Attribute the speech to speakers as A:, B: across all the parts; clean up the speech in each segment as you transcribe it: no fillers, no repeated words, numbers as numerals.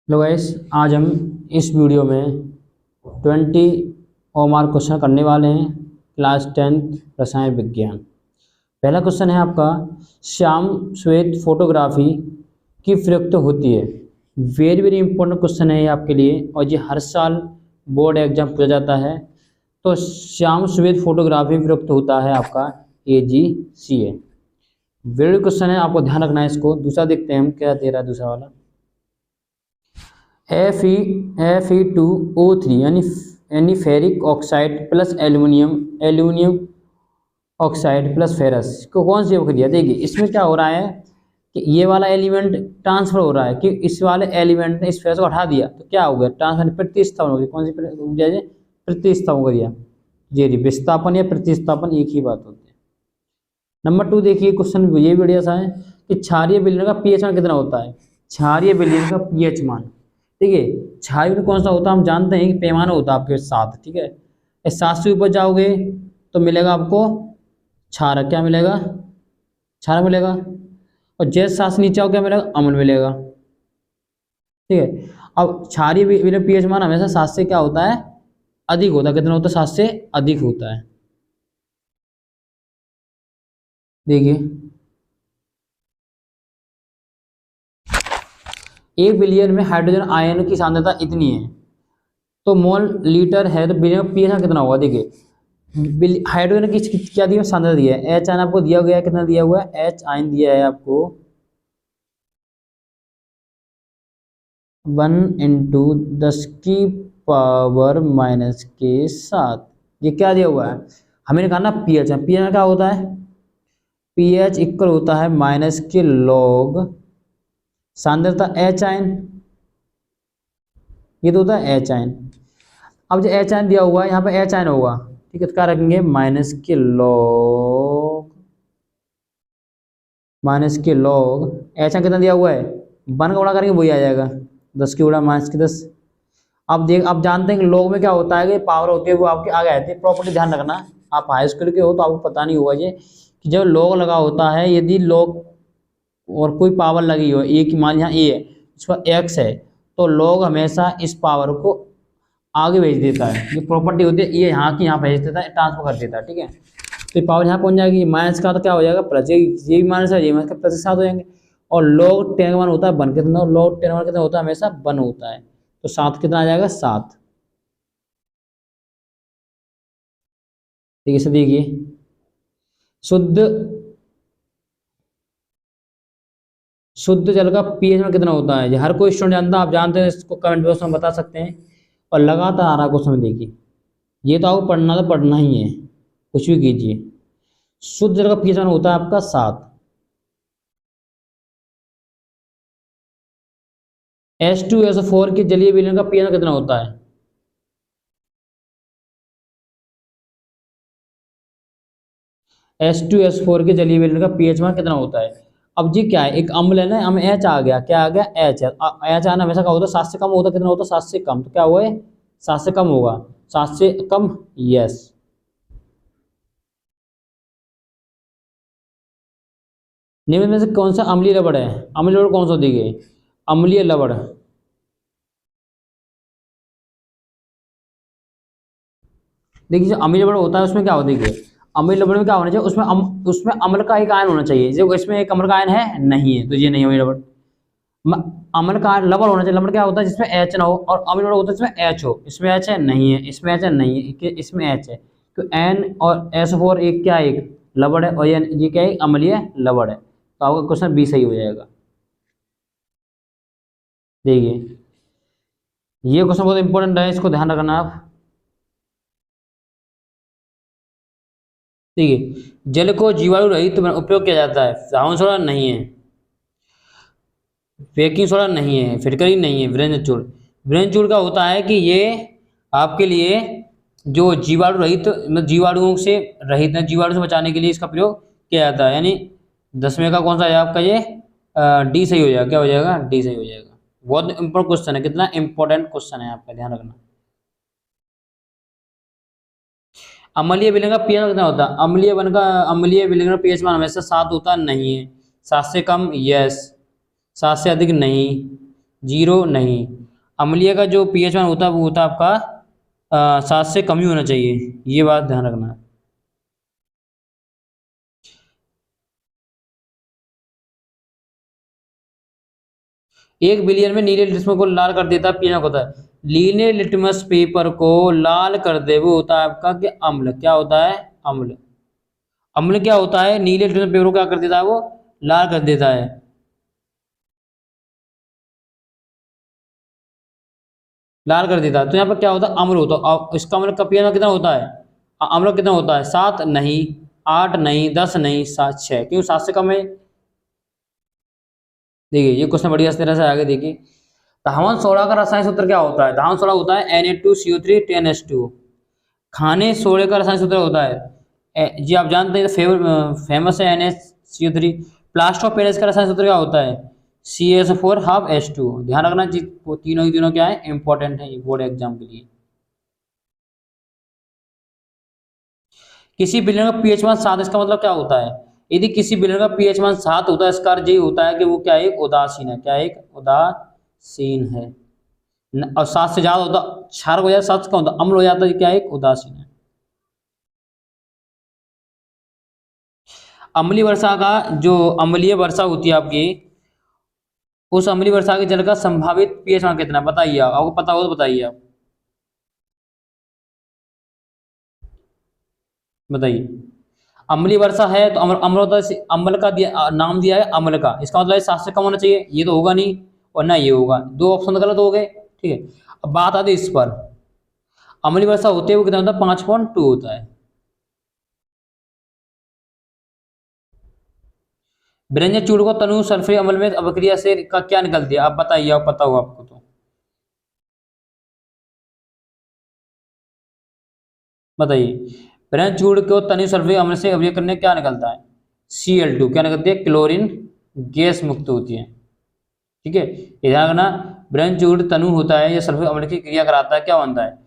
A: Hello guys, आज हम इस वीडियो में 20 मार्क क्वेश्चन करने वाले हैं। क्लास 10th रसायन विज्ञान। पहला क्वेश्चन है आपका, श्याम श्वेत फोटोग्राफी की प्रयुक्त होती है। वेरी वेरी इंपॉर्टेंट क्वेश्चन है ये आपके लिए, और ये हर साल बोर्ड एग्जाम पूछा जाता है। तो श्याम श्वेत फोटोग्राफी प्रयुक्त होता है आपका AGCA। वेरी क्वेश्चन है, आपको ध्यान रखना है इसको। दूसरा देखते हैं हम क्या दे रहा है दूसरा वाला। Fe2O3 यानी ferric oxide plus aluminium oxide plus ferrous को कौन सी प्रक्रिया देगी। इसमें क्या हो रहा है कि ये वाला एलिमेंट ट्रांसफर हो रहा है कि इस वाले एलिमेंट ने इस फेरस को हटा दिया, तो क्या हो गया, ट्रांसफर प्रतिस्थापन हो गया। कौन सी प्रतिस्थापन हो गया, ये विस्थापन या प्रतिस्थापन एक ही बात होती है। नंबर 2 देखिए, क्वेश्चन ये बढ़िया सा है कि क्षारीय विलयन का पीएच मान कितना होता है। क्षारीय विलयन का पीएच मान, ठीक है, क्षारीय में कौन सा होता है हम जानते हैं कि पैमाना होता है आपके 7, ठीक है। इस 7 से ऊपर जाओगे तो मिलेगा आपको क्षारक, क्या मिलेगा, क्षारक मिलेगा। और जैसे 7 से नीचे आओ क्या मिलेगा, अम्ल मिलेगा, ठीक है। अब क्षारीय विलयन पीएच मान हमेशा 7 से क्या होता है, अधिक होता है। कितना होता है, 7 से अधिक होता है। देखिए 1 बिलियन में हाइड्रोजन आयन की सांद्रता इतनी है, तो मोल लीटर है, तो बिलियन में पीएच कितना होगा। देखिए हाइड्रोजन की क्या दी है, सांद्रता दी है। एच आयन आपको दिया गया है, कितना दिया हुआ है, एच आयन दिया है आपको 1 × 10⁻⁻⁷। ये क्या दिया हुआ है, हमें निकालना पीएच है। पीएच क्या होता है, पीएच इक्वल होता है माइनस के लॉग सांद्रता एच आयन, ये तो होता है एच आयन। अब जो एच आयन दिया हुआ है यहाँ पे एच आयन होगा, ठीक है, तो क्या रखेंगे, माइनस के लॉग एच आयन कितना दिया हुआ है, 1 का गुणा करेंगे वही आ जाएगा, 10 की गुणा -10। अब जानते हैं कि लॉग में क्या होता है कि पावर होती है वो आपके आगे आती है। प्रॉपर्टी ध्यान रखना, आप हाई स्कूल के हो तो आपको पता नहीं होगा ये कि जब लॉग लगा होता है, यदि लॉग और कोई पावर लगी हो, ए की मान यहाँ ए है, इस पर एक्स है, तो लॉग हमेशा इस पावर को आगे भेज देता है। ये प्रॉपर्टी होती है, ये यहाँ की यहाँ भेज देता है, ट्रांसफर कर देता है, ठीक है। तो ये पावर यहाँ पहुँच जाएगी, माइनस का तो क्या हो जाएगा प्लस, ये भी माइनस है, ये माइनस का प्लस के साथ हो जाएंगे। और लॉग 10 का मान होता है 1, कितना, लॉग 10 का मान कितना होता है, हमेशा 1 होता है। तो 7 कितना आ जाएगा, 7, ठीक है। इसे देखिए, शुद्ध जल का पीएच में कितना होता है, ये हर कोई स्टूडेंट जानता है, आप जानते हैं, इसको कमेंट बॉक्स में बता सकते हैं। और लगातार आ रहा क्वेश्चन देखिए, ये तो आपको पढ़ना तो पढ़ना ही है, कुछ भी कीजिए। शुद्ध जल का पीएच मान होता है आपका 7। H2SO4 के जलीय विलयन का पीएच कितना होता है, H2SO4 के जलीय विलयन का पीएच मान कितना होता है। अब जी क्या है, एक अम्ल है ना, हमें H आ गया, क्या आ गया, H है। H आना हमेशा क्या होता है, 7 से कम होता है, कितना होता है, 7 से कम, तो क्या हुआ है, 7 से कम होगा, 7 से कम, यस। निम्न में से कौन सा अम्लीय लवण है, अम्लीय लवण कौन सा देखिए, अम्लीय लवण, देखिए जो अम्लीय लवण होता है उसमें क्या होता है, देखिए अम्लीय लवण में क्या होना चाहिए, उसमें अम्ल का एक आयन होना चाहिए। जो इसमें एक अम्ल का आयन है, नहीं है, तो ये नहीं अम्लीय लवण। अम्ल का लवण होना चाहिए, लवण क्या होता है जिसमें H ना हो, और अम्लीय लवण होता है जिसमें H हो। इसमें H है, नहीं है, इसमें H है, नहीं है, इसमें H है। तो N और SO4 एक क्या है, एक लवण है, और ये क्या है, अम्लीय लवण है। तो आपका क्वेश्चन बी सही हो जाएगा। देखिए ये क्वेश्चन बहुत इंपॉर्टेंट है, इसको ध्यान रखना आप। देखिए जल को जीवाणु रहित उपयोग किया जाता है, साबुन सोडा नहीं है, बेकिंग सोडा नहीं है, फिटकरी नहीं है, विरेंद्र चूर्ण। विरेंद्र चूर्ण का होता है कि ये आपके लिए जो जीवाणु रहित, मतलब जीवाणुओं से रहित है, जीवाणु से बचाने के लिए इसका प्रयोग किया जाता है। यानी 10वें का कौन सा है आपका, ये डी सही हो जाएगा, क्या हो जाएगा, डी सही हो जाएगा। बहुत इंपॉर्टेंट क्वेश्चन है, कितना इंपॉर्टेंट क्वेश्चन है, आपका ध्यान रखना। अम्लीय विलयन का पीएच कितना होता है, अम्लीय विलयन का पीएच मान हमेशा 7 होता नहीं है। 7 से कम, यस, 7 से अधिक नहीं, 0 नहीं। अम्लीय का जो pH मान होता है वो होता है आपका 7 से कम ही होना चाहिए, ये बात ध्यान रखना है। एक बिलियन में नीले लिटमस पेपर को लाल कर देता है पीला होता है। नीले लिटमस पेपर को लाल कर दे वो होता है आपका कि अम्ल, क्या होता है? अम्ल। अम्ल क्या होता है? नीले लिटमस पेपर को क्या कर देता है? वो लाल कर देता है। लाल कर देता है तो यहाँ पर क्या होता है? अम्ल होता है। और इसका अम्ल का पीएच कितना होता है? अम्ल कितना होता है? 7 नहीं, 8 नहीं, 10 नहीं, 7 6। क्यों 7 से कम है? देखिए ये क्वेश्चन बढ़िया इस तरह से आगे देखिए। धावन सोडा का रासायनिक सूत्र क्या होता है? धावन सोडा होता है Na2CO3 10H2। खाने सोडे का रासायनिक सूत्र होता है जी आप जानते हैं फेमस है NaCO3। प्लास्टर ऑफ पेरिस का रासायनिक सूत्र क्या होता है? CaSO4 ½ H2। ध्यान रखना जी, वो तीनों ही तीनों क्या है? इंपॉर्टेंट है बोर्ड एग्जाम के लिए। किसी विलयन का पीएच मान 7, इसका मतलब क्या होता है? यदि किसी विलयन का पीएच मान 7 होता है, इसका अर्थ यही होता है कि वो क्या है? एक उदासीन है। क्या? एक उदासीन है। और 7 से ज्यादा होता, क्षारक हो जाता, 7 से कम होता, अम्ल हो जाता है, क्या है? एक उदासीन है। अम्लीय वर्षा का जो अम्लीय वर्षा होती है आपकी, उस अम्लीय वर्षा के जल का संभावित पीएच मान कितना? बताइए, आपको पता हो तो बताइए आप, बताइए। अम्लीय वर्षा है तो अम्ल होता है, अम्ल का नाम दिया है अम्ल का, इसका मतलब 7 से कम होना चाहिए, ये तो होगा नहीं और ना ये होगा, दो ऑप्शन गलत हो गए। ठीक है, अब बात आती है इस पर। अम्लीय वर्षा होते हुए कितना होता है? 5.2 होता है। व्यंजन चूड़ को तनु सल्फरी अम्ल में अभिक्रिया से का क्या निकल दिया? आप बताइए, आप पता हो आपको तो बताइए। व्यंजन चूड़ को तनु सल्फरी अम्ल से अभिक्रिया करने क्या निकलता है? Cl2 क्या निकलती है? क्लोरीन गैस मुक्त होती है। ठीक है, ध्यान रखना। ब्रह्म चूड़ तनु होता है, यह सल्फर अम्ल की क्रिया कराता है, क्या बनता है?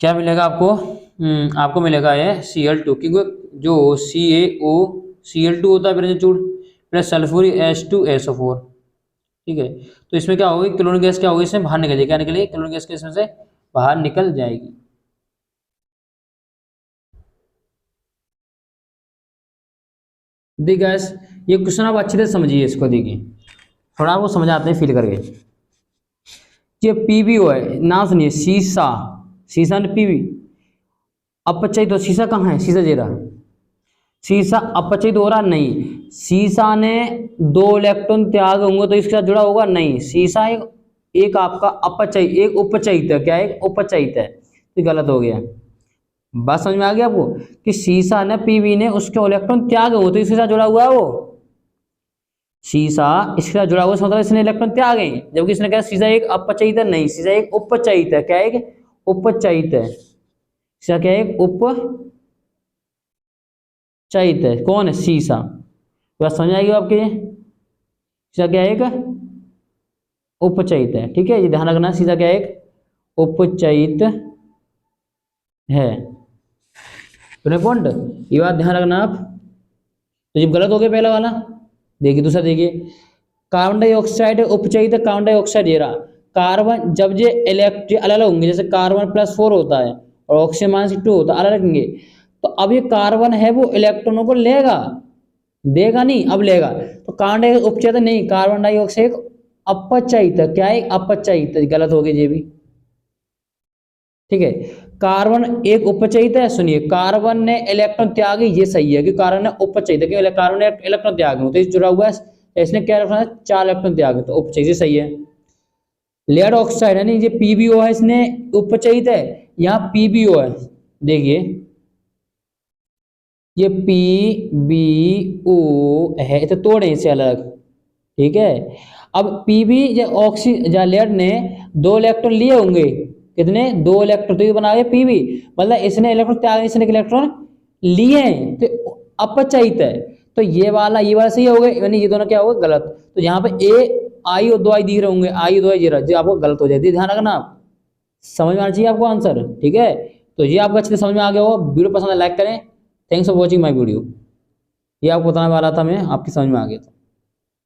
A: क्या मिलेगा आपको? आपको मिलेगा ये Cl2, क्योंकि जो Cl2 होता है ब्रह्म चूड़ प्लस सल्फ्यूरिक H2SO4। ठीक है, तो इसमें क्या होगी? क्लोरीन गैस क्या होगी? इसमें बाहर निकल जाएगी। क्या निकलेगी? क्लोरीन गैस के इसमें से बाहर निकल जाएगी। देखिए गैस, ये क्वेश्चन आप अच्छे से समझिए, इसको देखिए थोड़ा आपको समझाते हैं फील करके। ये PbO है, नाम सुनिए, शीशा। शीशा ने पीवी अपचयित, तो शीशा कहाँ है? शीशा जेरा, शीशा अपचयित हो रहा नहीं। शीशा ने 2 इलेक्ट्रॉन त्याग होंगे तो इसके साथ जुड़ा होगा नहीं। शीशा एक आपका अपचयित, एक उपचयित है। क्या? एक उपचयित है, तो गलत हो गया। बात समझ में आ गया आपको कि शीशा ने पीवी ने उसके इलेक्ट्रॉन त्याग हो तो इसके साथ जुड़ा हुआ है वो। शीशा इसके साथ जुड़ा हुआ मतलब इसने इलेक्ट्रॉन त्याग है, जबकि इसने कहा शीशा एक अपचयित है, नहीं, शीशा एक उपचयित है। क्या? एक उपचयित है। शीशा क्या है? एक उपचयित है। कौन है? शीशा। बात समझ आएगी आपके? शीशा क्या है? एक उपचयित है। ठीक है, ये ध्यान रखना, शीशा क्या है? एक उपचयित है। पॉइंट, ये बात ध्यान रखना आप। तो जब गलत हो गया पहला वाला, देखिए दूसरा देखिए। कार्बन डाइऑक्साइड उपचयित है, कार्बन डाइऑक्साइड ये रहा। कार्बन जब ये इलेक्ट्रॉन अलग अलग होंगे, जैसे कार्बन +4 होता है और ऑक्सीजन -2 होता है, अलग अलग होंगे, तो अब ये कार्बन है वो इलेक्ट्रॉनों को लेगा, देगा नहीं, अब लेगा। तो कार्बन डाइऑक्साइड उपचयित नहीं, कार्बन डाइऑक्साइड अपचयित है। क्या है? अपचयित है। गलत हो गया ये भी। ठीक है, कार्बन एक उपचयित है। सुनिए, कार्बन ने इलेक्ट्रॉन त्याग, ये सही है कि कार्बन ने उपचयित है, क्योंकि कार्बन ने इलेक्ट्रॉन त्याग तो इस जुड़ा हुआ है, इसने क्या रखना है? 4 इलेक्ट्रॉन त्याग, तो उपचयित सही है। लेड ऑक्साइड है नहीं, ये PbO है, इसने उपचयित है, यहाँ PbO है। देखिए ये PbO है, तो तोड़े इसे अलग। ठीक है, अब पीबी या ऑक्सीजन या लेड ने 2 इलेक्ट्रॉन लिए होंगे, कितने? 2 इलेक्ट्रॉन, तो ये बना गया पीबी, मतलब इसने इलेक्ट्रॉन त्याग, इसने इलेक्ट्रॉन लिए हैं, तो अपचयित है। तो ये वाला सही हो गया, यानी ये दोनों क्या हो गए? गलत। तो यहाँ पे आई और 2 आई दिख रहे होंगे, आई 2 आई जीरो, जो आपको गलत हो जाती है। ध्यान रखना आप, समझ में आना चाहिए आपको आंसर। ठीक है, तो ये आपको अच्छे से समझ में आ गया हो। वीडियो पसंद है लाइक करें। Thanks for watching my video. ये आपको बताने वाला था मैं, आपकी समझ में आ गया था।